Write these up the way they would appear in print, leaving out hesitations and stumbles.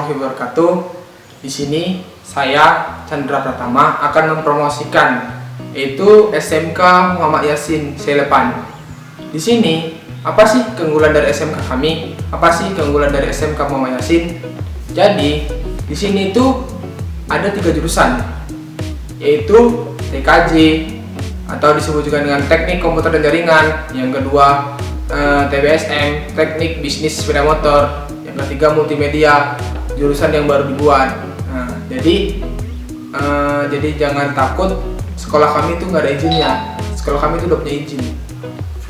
warahmatullahi wabarakatuh. Di sini saya Chandra Pratama akan mempromosikan yaitu SMK Muhammad Yasin Selepan. Di sini apa sih keunggulan dari SMK kami? Apa sih keunggulan dari SMK Muhammad Yasin? Jadi di sini itu ada 3 jurusan, yaitu TKJ atau disebut juga dengan Teknik Komputer dan Jaringan. Yang kedua TBSM, Teknik Bisnis Sepeda Motor. Yang ketiga Multimedia, jurusan yang baru dibuat. Nah, jadi jangan takut, sekolah kami itu nggak ada izinnya. Sekolah kami itu udah punya izin.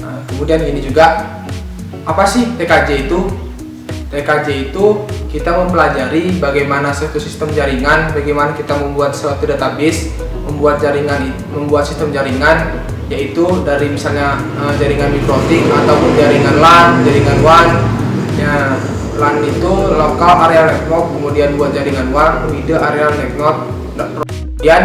Nah, kemudian ini juga, apa sih TKJ itu? TKJ itu kita mempelajari bagaimana suatu sistem jaringan, bagaimana kita membuat suatu database, membuat sistem jaringan, yaitu dari misalnya jaringan mikrotik ataupun jaringan LAN, jaringan WAN. Ya, LAN itu Local Area Network, kemudian buat jaringan WAN, Wide Area Network. Kemudian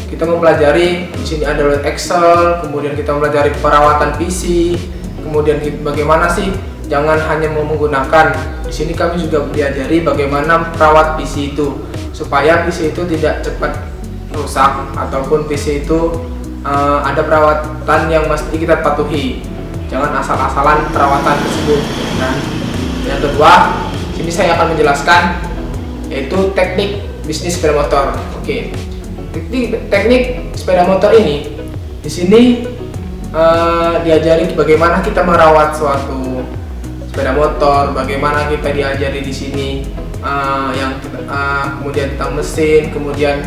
kita mempelajari di sini ada Excel, kemudian kita mempelajari perawatan PC, kemudian bagaimana sih jangan hanya mau menggunakan. Di sini kami juga diajari bagaimana merawat PC itu supaya PC itu tidak cepat rusak ataupun PC itu ada perawatan yang mesti kita patuhi. Jangan asal-asalan perawatan tersebut. Nah, yang kedua, sini saya akan menjelaskan yaitu teknik bisnis sepeda motor. Oke. Teknik sepeda motor ini di sini diajari bagaimana kita merawat suatu sepeda motor, bagaimana kita diajari di sini kemudian tentang mesin, kemudian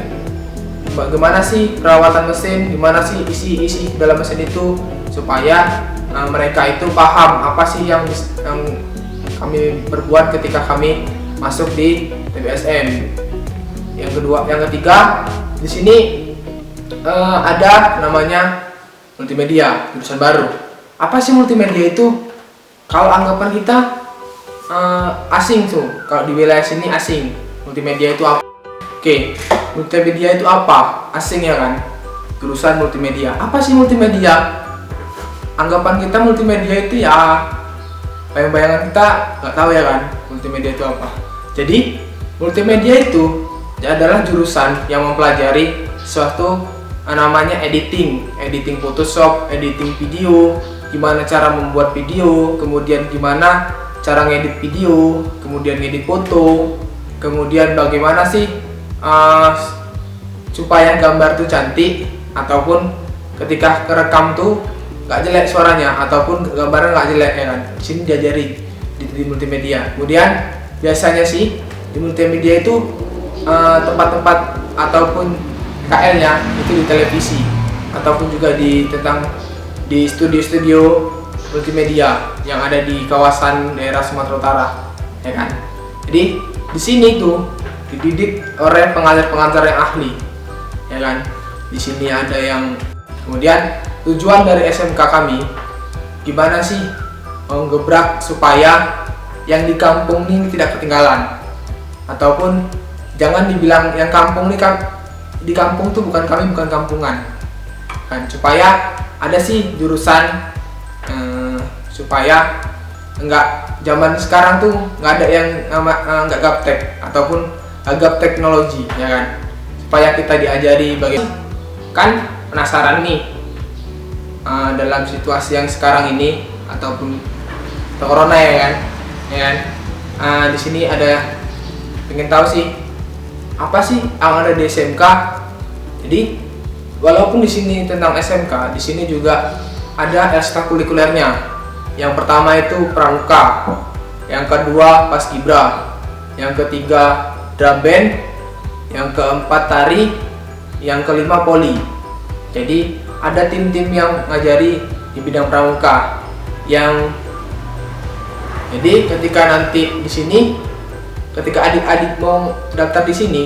bagaimana sih perawatan mesin, gimana sih isi dalam mesin itu, supaya mereka itu paham apa sih yang kami berbuat ketika kami masuk di TBSM. Yang ketiga, di sini ada namanya multimedia, jurusan baru. Apa sih multimedia itu? Kalau anggapan kita asing tuh, kalau di wilayah sini asing. Multimedia itu apa? Oke, multimedia itu apa? Asing ya kan? Jurusan multimedia. Apa sih multimedia? Anggapan kita multimedia itu ya bayang-bayangan kita nggak tahu ya kan? Multimedia itu apa? Jadi multimedia itu adalah jurusan yang mempelajari suatu namanya editing Photoshop, editing video, gimana cara membuat video, kemudian gimana cara ngedit video, kemudian ngedit foto, kemudian bagaimana sih supaya gambar tuh cantik, ataupun ketika kerekam tuh nggak jelek suaranya, ataupun gambarnya nggak jelek ya kan. Di sini diajari di multimedia. Kemudian biasanya sih di multimedia itu tempat-tempat ataupun KL-nya itu di televisi, ataupun juga di studio-studio multimedia yang ada di kawasan daerah Sumatera Utara, ya kan. Jadi di sini tuh dididik oleh pengajar-pengajar yang ahli, ya kan. Di sini ada yang, kemudian tujuan dari SMK kami gimana sih menggebrak supaya yang di kampung ini tidak ketinggalan, ataupun jangan dibilang yang kampung ini kan, di kampung tuh bukan kampungan kan, supaya ada sih jurusan supaya enggak zaman sekarang tuh nggak ada yang nggak gaptek ataupun agap teknologi, ya kan, supaya kita diajari bagaimana. Kan penasaran nih dalam situasi yang sekarang ini ataupun corona ya kan, di sini ada pengen tahu sih apa sih yang ada di SMK. Jadi walaupun di sini tentang SMK, di sini juga ada ekstrakurikulernya. Yang pertama itu pramuka, yang kedua paskibra, yang ketiga drum band, yang keempat tari, yang kelima poli. Jadi ada tim-tim yang ngajari di bidang pramuka. Jadi ketika nanti di sini, ketika adik-adik mau daftar di sini,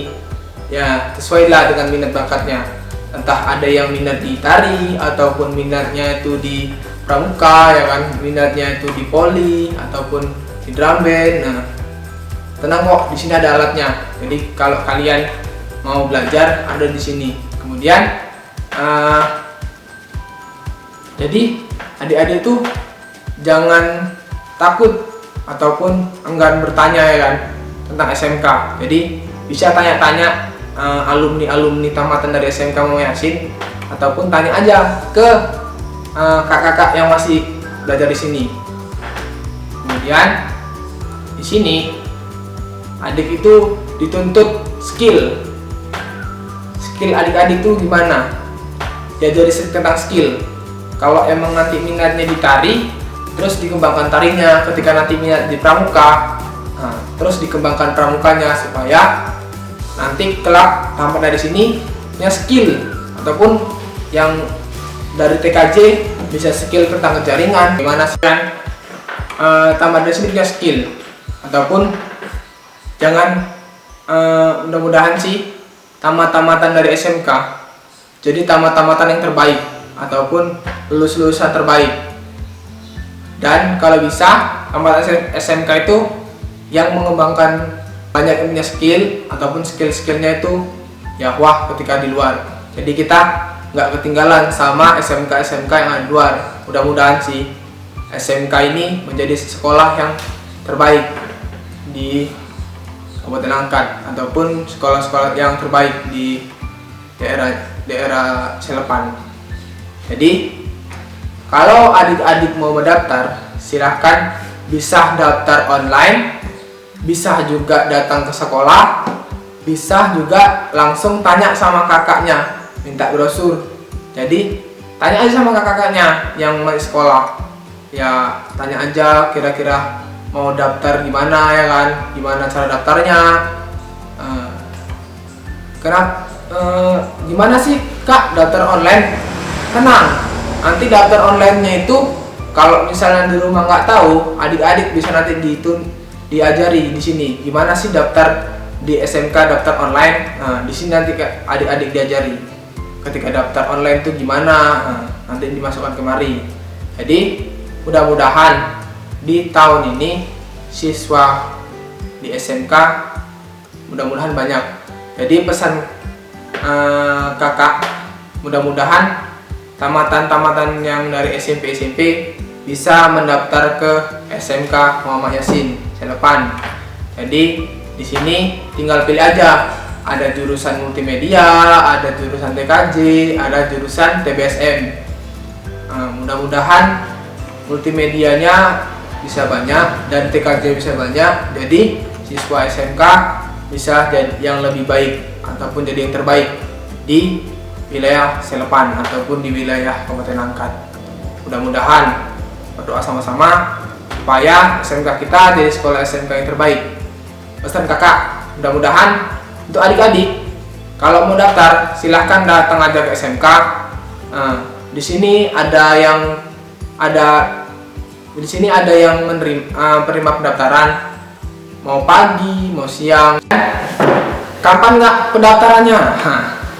ya sesuailah dengan minat bakatnya. Entah ada yang minat di tari, ataupun minatnya itu di pramuka, ya kan, minatnya itu di poli ataupun di drum band. Nah, tenang kok, di sini ada alatnya. Jadi kalau kalian mau belajar ada di sini. Kemudian jadi adik-adik itu jangan takut ataupun enggan bertanya, ya kan. tentang SMK. Jadi bisa tanya-tanya alumni tamatan dari SMK Muhammad Yasin, ataupun tanya aja ke kakak-kakak yang masih belajar di sini. Kemudian di sini adik itu dituntut skill adik-adik itu gimana, diajari tentang skill. Kalau emang nanti minatnya di tari, terus dikembangkan tarinya. Ketika nanti minat di pramuka, terus dikembangkan pramukanya, supaya nanti kelak tamat dari sini punya skill, ataupun yang dari TKJ bisa skill tentang jaringan. Gimana sih kan tamat dari sini punya skill, ataupun jangan mudah-mudahan sih tamat-tamatan dari SMK jadi tamat-tamatan yang terbaik, ataupun lulus-lulusan terbaik. Dan kalau bisa tamat SMK itu yang mengembangkan banyak yang punya skill, ataupun skill-skillnya itu ya wah ketika di luar. Jadi kita nggak ketinggalan sama SMK yang ada di luar. Mudah-mudahan sih SMK ini menjadi sekolah yang terbaik di Kabupaten Langkat, ataupun sekolah-sekolah yang terbaik di daerah Selepan. Jadi kalau adik-adik mau mendaftar, silahkan bisa daftar online, bisa juga datang ke sekolah, bisa juga langsung tanya sama kakaknya, minta brosur. Jadi tanya aja sama kakaknya yang masih sekolah, ya tanya aja kira-kira mau daftar gimana, ya kan, gimana cara daftarnya, gimana sih kak daftar online. Tenang, nanti daftar online-nya itu kalau misalnya di rumah nggak tahu, adik-adik bisa nanti diajari di sini gimana sih daftar di SMK daftar online. Di sini nanti adik-adik diajari ketika daftar online itu gimana, nanti dimasukkan kemari. Jadi mudah-mudahan di tahun ini siswa di SMK mudah-mudahan banyak. Jadi pesan kakak, mudah-mudahan tamatan yang dari SMP bisa mendaftar ke SMK Muhammad Yasin Selepan. Jadi di sini tinggal pilih aja, ada jurusan multimedia, ada jurusan TKJ, ada jurusan TBSM. Mudah-mudahan multimedianya bisa banyak dan TKJ bisa banyak, jadi siswa SMK bisa jadi yang lebih baik, ataupun jadi yang terbaik di wilayah Selepan ataupun di wilayah Kabupaten Langkat. Mudah-mudahan berdoa sama-sama supaya SMK kita jadi sekolah SMK yang terbaik. Pesan kakak, mudah-mudahan untuk adik-adik kalau mau daftar silahkan datang aja ke SMK. Di sini ada yang menerima pendaftaran, mau pagi, mau siang. Kapan nggak pendaftarannya?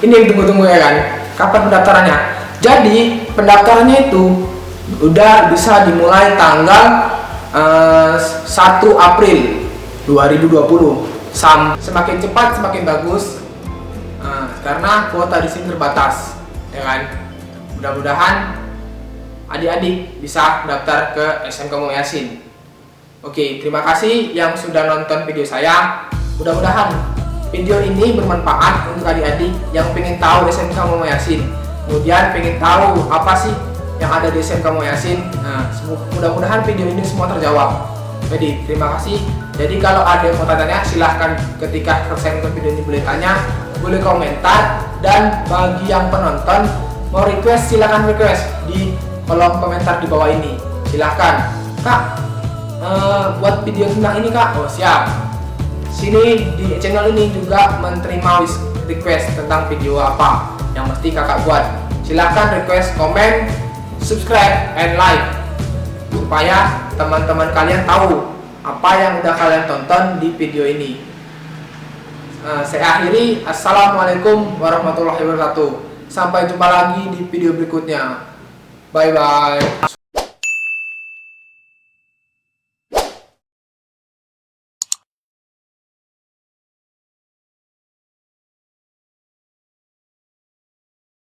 Ini yang tunggu-tunggu, ya kan? Kapan pendaftarannya? Jadi pendaftarannya itu udah bisa dimulai tanggal 1 April 2020. Semakin cepat semakin bagus, karena kuota di sini terbatas, ya kan? Mudah-mudahan adik-adik bisa daftar ke SMK Muhammad Yasin. Oke, terima kasih yang sudah nonton video saya. Mudah-mudahan video ini bermanfaat untuk adik-adik yang pengen tahu SMK Muhammad Yasin, kemudian pengen tahu apa sih yang ada di SMK Muhammad Yasin. Mudah-mudahan video ini semua terjawab. Jadi terima kasih. Jadi kalau ada yang mau tanya, silahkan ketika saya nonton video ini boleh tanya, boleh komentar, dan bagi yang penonton mau request, silahkan request di kolom komentar di bawah ini. Silahkan, kak, buat video tentang ini kak. Oh siap. Sini di channel ini juga menerima request tentang video apa yang mesti kakak buat. Silahkan request, komen, subscribe, and like, supaya teman-teman kalian tahu apa yang udah kalian tonton di video ini. Saya akhiri. Assalamualaikum warahmatullahi wabarakatuh. Sampai jumpa lagi di video berikutnya. Bye bye.